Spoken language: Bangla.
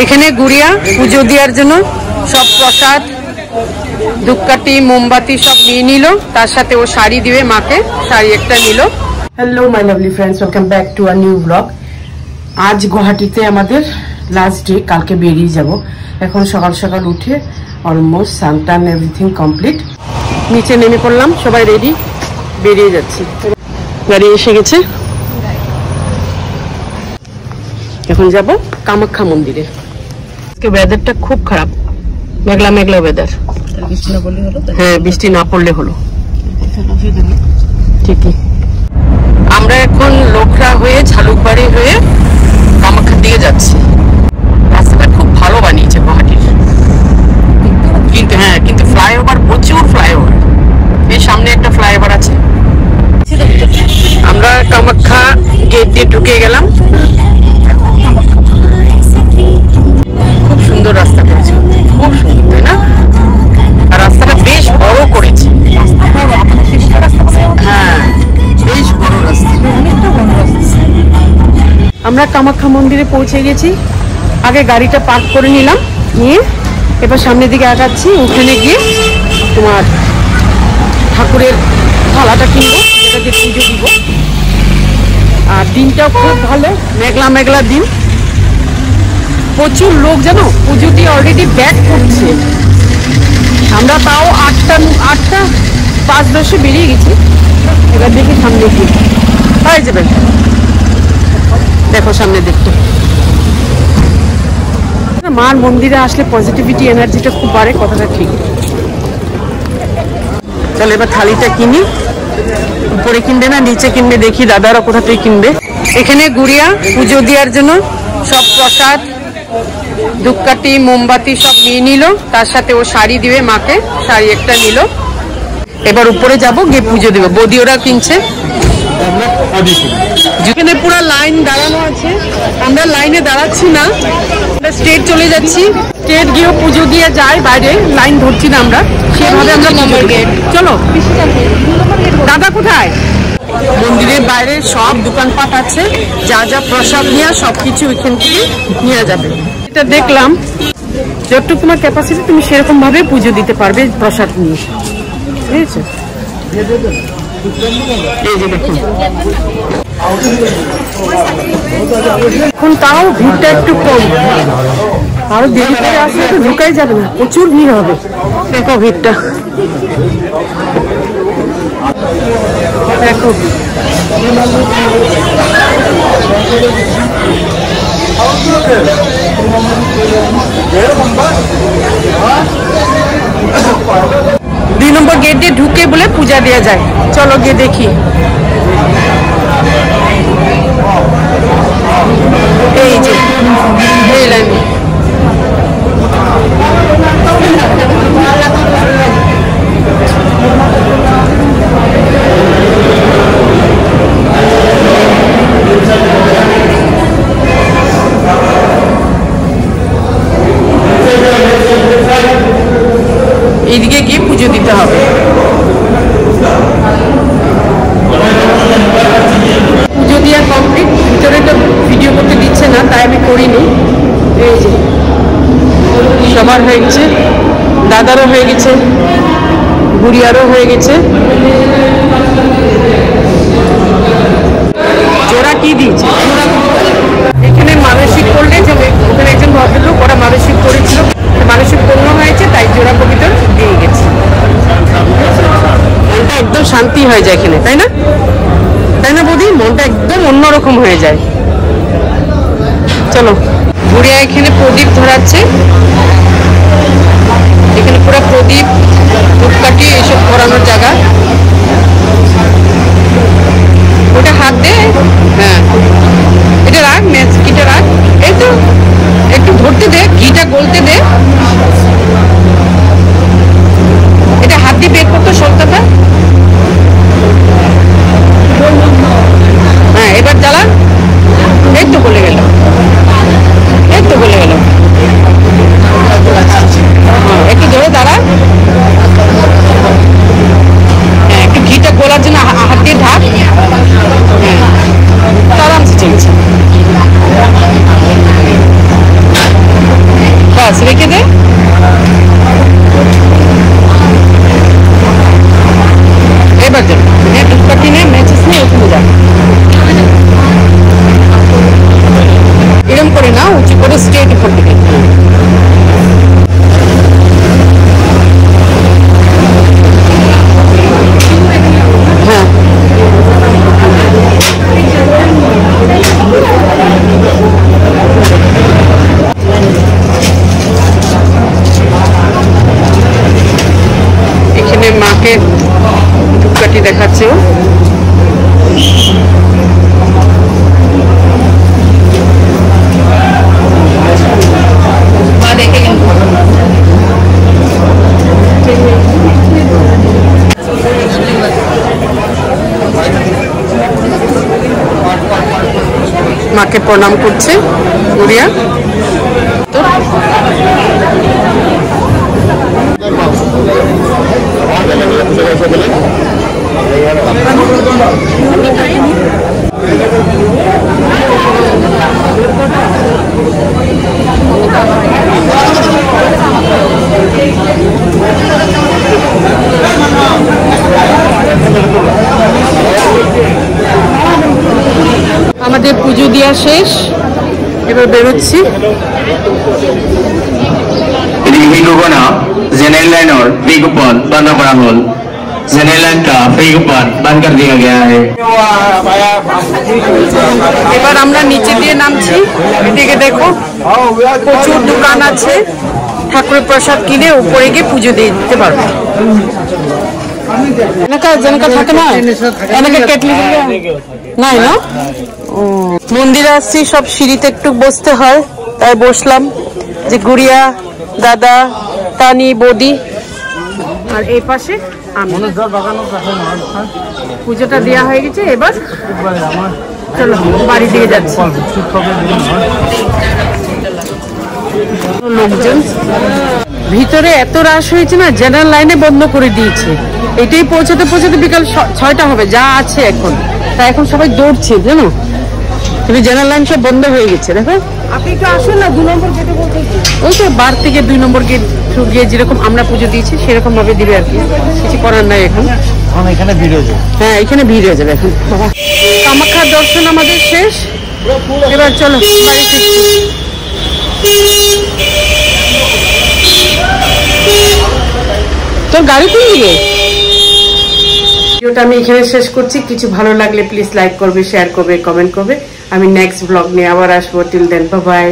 এখানে গুড়িয়া পুজো দেওয়ার জন্য সব প্রসাদ ধূপকাঠি মোমবাতি সব নিয়ে নিল, তার সাথে ও শাড়ি দিবে মাকে, শাড়ি একটা নিল। Hello my lovely friends, welcome back to a new blog. আজ গুয়াহাটিতে আমাদের লাস্ট ডে, কালকে বেরিয়ে যাব। এখন সকাল সকাল উঠে অলমোস্ট স্নান এভরিথিং কমপ্লিট, নিচে নেমে পড়লাম, সবাই রেডি, বেরিয়ে যাচ্ছি। গাড়ি এসে গেছে, এখন যাব কামাখ্যা মন্দিরে। আজকে ওয়েদারটা খুব খারাপ, মেঘলা মেঘলা ওয়েদার। হ্যাঁ, বৃষ্টি না পড়লে হলো। ঠিকই, আমরা এখন লোকরা হয়ে ঝালুকবাড়ি হয়ে কামাখ্যার দিকে যাচ্ছি। রাস্তাটা খুব ভালো বানিয়েছে গুয়াহাটির, কিন্তু হ্যাঁ, কিন্তু ফ্লাইওভার, প্রচুর ফ্লাইওভার। এই সামনে একটা ফ্লাইওভার আছে। আমরা কামাখ্যা গেট দিয়ে ঢুকে গেলাম। খুব সুন্দর রাস্তা করেছে, খুব সুন্দর, তাই না? আর রাস্তাটা বেশ বড় করেছে। হ্যাঁ, বেশ বড় রাস্তা। আমরা কামাখ্যা মন্দিরে পৌঁছে গেছি। আগে গাড়িটা পার্ক করে নিলাম, নিয়ে এবার সামনের দিকে আগাচ্ছি। ওখানে গিয়ে তোমার ঠাকুরের থালাটা কিনবো, যেটা দিয়ে পুজো দিব। আর দিনটাও খুব ভালো, মেঘলা মেঘলা দিন, প্রচুর লোক জানো। পুজো দিয়ে অলরেডি ব্যাক করছে। আমরা তাও 8:05 বেরিয়ে গেছি। এবার দেখি সামনে কি হয়ে যাবে। দেখো সামনে দেখতে, মার মন্দিরে আসলে পজিটিভিটি এনার্জিটা খুব বাড়ে, কথাটা ঠিক। তাহলে এবার থালিটা কিনি। উপরে কিনবে না নিচে কিনবে, দেখি দাদারা কোথা থেকে কিনবে। এখানে গুড়িয়া পুজো দেওয়ার জন্য সব প্রসাদ ধূপকাঠি মোমবাতি সব নিয়ে নিল, তার সাথে ও শাড়ি দিবে মাকে, শাড়ি একটা নিল। এবার উপরে যাব, গিয়ে পুজো দেবে। বৌদি ওরা কিনছে। যেখানে পুরো লাইন দাঁড়ানো আছে, আমরা লাইনে দাঁড়াচ্ছি না, আমরা স্ট্রেট চলে যাচ্ছি। স্ট্রেট গিয়েও পুজো দিয়ে যায়, বাইরে লাইন ধরছি না আমরা, সেভাবে আমরা চলো। দাদা কোথায়? মন্দিরের বাইরে সব দোকানপাট আছে, যা যা প্রসাদ নিয়ে সবকিছু ওইখান থেকে নিয়ে যাবে। এটা দেখলাম, যতটুকু তোমার ক্যাপাসিটি তুমি সেরকম ভাবে পুজো দিতে পারবে প্রসাদ নিয়ে, বুঝেছো? এই যে দেখুন, এখন তাও ভিড়টা একটু কম। আরো দেরি করে আসলে তো ঢুকাই যাবে না, প্রচুর ভিড় হবে। দেখো ভিড়টা, দেখো। দুই নম্বর গেট দিয়ে ঢুকে বলে পূজা দেওয়া যায়। চলো গিয়ে দেখি। এই যে এই লাইন, এইদিকে গিয়ে পুজো দিতে হবে। পুজো দেওয়া কমপ্লিট, ভিতরে তো ভিডিও করতে দিচ্ছে না, তাই আমি করিনি। এই যে সবার হয়ে গেছে, দাদারও হয়ে গেছে, গুড়িয়ারও হয়ে গেছে। জোড়া কি দিয়েছে? এখানে মানসিক করলে যাবে, ওখানে একজন ভদ্রলোক, ওরা মানসিক করেছিল, মানসিক পূর্ণ হয়েছে, তাই জোড়া কবিতা দিয়ে গেছে। মনটা একদম শান্তি হয়ে যায় এখানে, তাই না? তাই না বৌদি? মনটা একদম অন্যরকম হয়ে যায়। চলো, গুড়িয়া এখানে প্রদীপ ধরাচ্ছে। এখানে পুরো প্রদীপ ধূপকাঠি এইসব ধরানোর জায়গা। ওটা হাত দে, হ্যাঁ এটা রাখ, ম্যাচ কিটা রাখ। এই তো একটু ধরতে দে, ঘিটা গলতে দে। এটা হাত দিয়ে বের করতো সলতাটা। হ্যাঁ, এবার জ্বালা। এই তো বলে গেল, এই তো বলে গেল। একটু ধরে দাঁড়া। হ্যাঁ, একটু ঘিটা গোলার জন্য হাত দিয়ে ঢাক। হ্যাঁ, আরামসে চলছে। বাস রেখে দে। এবার যা দুধপাটি নে, ম্যাচেস নিয়ে ওখানে যা। এরকম করে না, উঁচু করে স্ট্রেট উপর দিকে। হ্যাঁ এখানে মাকে ধূপকাঠি দেখাচ্ছে। মাকে প্রণাম করছে গুড়িয়া। তো আমাদের পুজো দেওয়া শেষ, এবার বেরোচ্ছি। বিজ্ঞাপনা জেনারেল লাইনৰ বিজ্ঞাপন বন্ধ করা হল। জেনারেল लाइन का विज्ञापन बंद कर दिया गया है। এবার আমরা নিচে দিয়ে নামছি। এদিকে দেখো প্রচুর দোকান আছে, ঠাকুরের প্রসাদ কিনে উপরে গিয়ে পুজো দিয়ে দিতে পারবে। জনকা থাকে না, এনেকে কেটলি নাই না। মন্দিরে আসছি, সব সিঁড়িতে একটু বসতে হয়, তাই বসলাম। যে গুড়িয়া, দাদা, তানি, বৌদি আর এই পাশে আমি। পুজোটা দেওয়া হয়ে গেছে, এবার চলো বাড়ি দিকে যাচ্ছি। লোকজন ভিতরে এত রাশ হয়েছে না, জেনারেল লাইনে বন্ধ করে দিয়েছে। এটাই পৌঁছাতে পৌঁছাতে বিকাল 6টা হবে যা আছে এখন। তাই এখন সবাই দৌড়ছে জানো, কিন্তু জেনারেল লাইন সব বন্ধ হয়ে গেছে। দেখো আপনি একটু আসুন না, 2 নম্বর গেটে বলতে। ওই তো বার থেকে 2 নম্বর গেট গিয়ে যেরকম আমরা পুজো দিয়েছি সেরকম ভাবে দিবে আর কি, কিছু করার নাই এখন। এখানে ভিড় হয়ে যাবে। হ্যাঁ এখানে ভিড় হয়ে যাবে এখন। কামাখ্যার দর্শন আমাদের শেষ, এবার চলো বাড়ি ফিরছি। তোর গাড়ি কোন দিকে? ভিডিওটা আমি এখানে শেষ করছি। কিছু ভালো লাগলে প্লিজ লাইক করবে, শেয়ার করবে, কমেন্ট করবে। আমি নেক্সট ব্লগ নিয়ে আবার আসবো। Till then bye by.